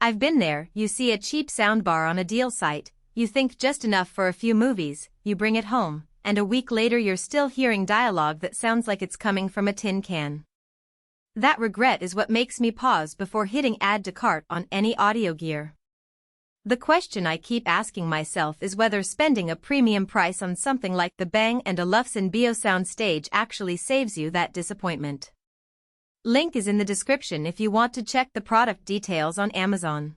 I've been there. You see a cheap soundbar on a deal site, you think just enough for a few movies, you bring it home, and a week later you're still hearing dialogue that sounds like it's coming from a tin can. That regret is what makes me pause before hitting add to cart on any audio gear. The question I keep asking myself is whether spending a premium price on something like the Bang & Olufsen Beosound stage actually saves you that disappointment. Link is in the description if you want to check the product details on Amazon.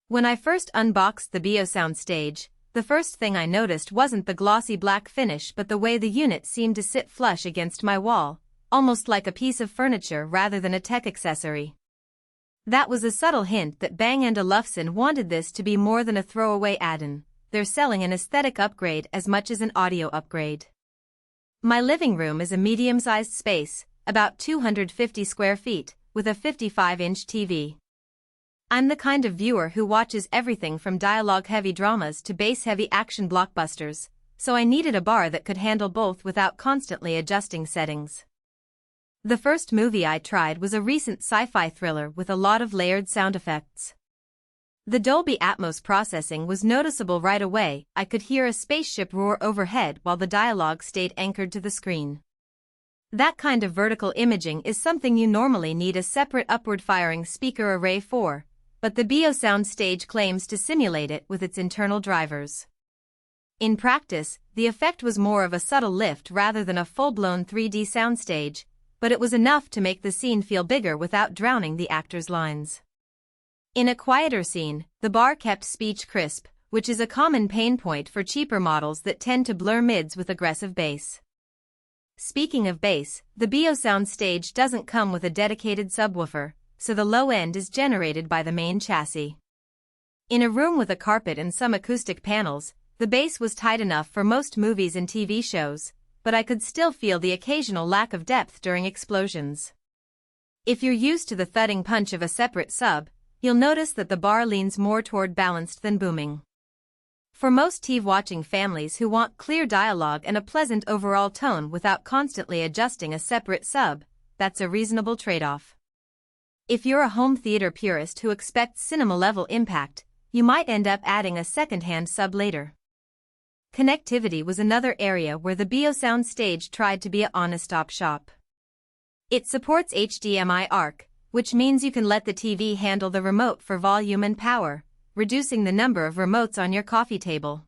When I first unboxed the Beosound stage, the first thing I noticed wasn't the glossy black finish but the way the unit seemed to sit flush against my wall, almost like a piece of furniture rather than a tech accessory. That was a subtle hint that Bang & Olufsen wanted this to be more than a throwaway add-in. They're selling an aesthetic upgrade as much as an audio upgrade. My living room is a medium-sized space, about 250 square feet, with a 55-inch TV. I'm the kind of viewer who watches everything from dialogue-heavy dramas to bass-heavy action blockbusters, so I needed a bar that could handle both without constantly adjusting settings. The first movie I tried was a recent sci-fi thriller with a lot of layered sound effects. The Dolby Atmos processing was noticeable right away. I could hear a spaceship roar overhead while the dialogue stayed anchored to the screen. That kind of vertical imaging is something you normally need a separate upward-firing speaker array for, but the Beosound stage claims to simulate it with its internal drivers. In practice, the effect was more of a subtle lift rather than a full-blown 3D soundstage, but it was enough to make the scene feel bigger without drowning the actors' lines. In a quieter scene, the bar kept speech crisp, which is a common pain point for cheaper models that tend to blur mids with aggressive bass. Speaking of bass, the Beosound stage doesn't come with a dedicated subwoofer, so the low end is generated by the main chassis. In a room with a carpet and some acoustic panels, the bass was tight enough for most movies and TV shows, but I could still feel the occasional lack of depth during explosions. If you're used to the thudding punch of a separate sub, you'll notice that the bar leans more toward balanced than booming. For most TV-watching families who want clear dialogue and a pleasant overall tone without constantly adjusting a separate sub, that's a reasonable trade-off. If you're a home theater purist who expects cinema-level impact, you might end up adding a second-hand sub later. Connectivity was another area where the Beosound stage tried to be a honest stop shop. It supports HDMI ARC, which means you can let the TV handle the remote for volume and power, reducing the number of remotes on your coffee table.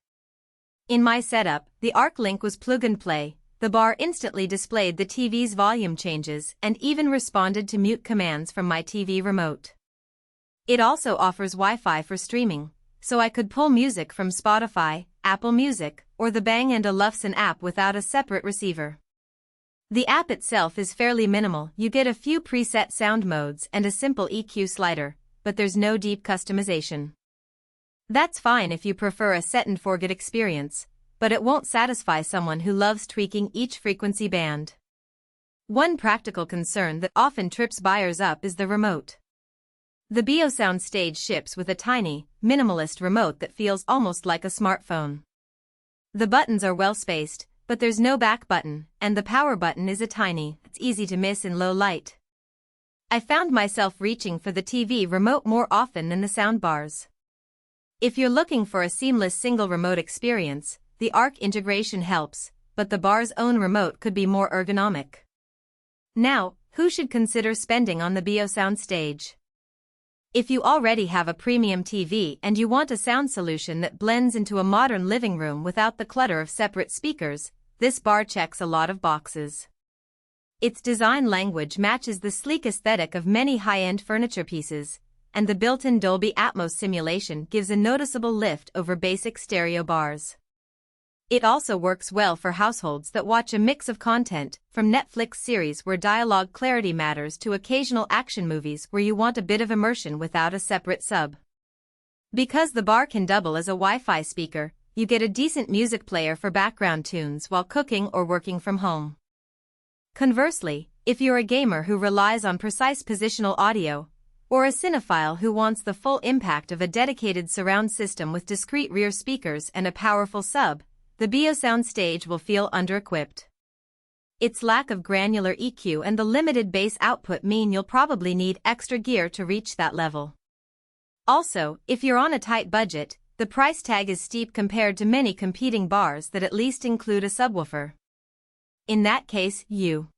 In my setup, the ARC link was plug-and-play. The bar instantly displayed the TV's volume changes and even responded to mute commands from my TV remote. It also offers Wi-Fi for streaming, so I could pull music from Spotify, Apple Music, or the Bang & Olufsen app without a separate receiver. The app itself is fairly minimal. You get a few preset sound modes and a simple EQ slider, but there's no deep customization. That's fine if you prefer a set-and-forget experience, but it won't satisfy someone who loves tweaking each frequency band. One practical concern that often trips buyers up is the remote. The Beosound stage ships with a tiny, minimalist remote that feels almost like a smartphone. The buttons are well spaced, but there's no back button, and the power button is it's easy to miss in low light. I found myself reaching for the TV remote more often than the soundbars. If you're looking for a seamless single remote experience, the ARC integration helps, but the bar's own remote could be more ergonomic. Now, who should consider spending on the Beosound stage? If you already have a premium TV and you want a sound solution that blends into a modern living room without the clutter of separate speakers, this bar checks a lot of boxes. Its design language matches the sleek aesthetic of many high-end furniture pieces, and the built-in Dolby Atmos simulation gives a noticeable lift over basic stereo bars. It also works well for households that watch a mix of content, from Netflix series where dialogue clarity matters to occasional action movies where you want a bit of immersion without a separate sub. Because the bar can double as a Wi-Fi speaker, you get a decent music player for background tunes while cooking or working from home. Conversely, if you're a gamer who relies on precise positional audio, or a cinephile who wants the full impact of a dedicated surround system with discrete rear speakers and a powerful sub, the Beosound stage will feel under-equipped. Its lack of granular EQ and the limited bass output mean you'll probably need extra gear to reach that level. Also, if you're on a tight budget, the price tag is steep compared to many competing bars that at least include a subwoofer. In that case, you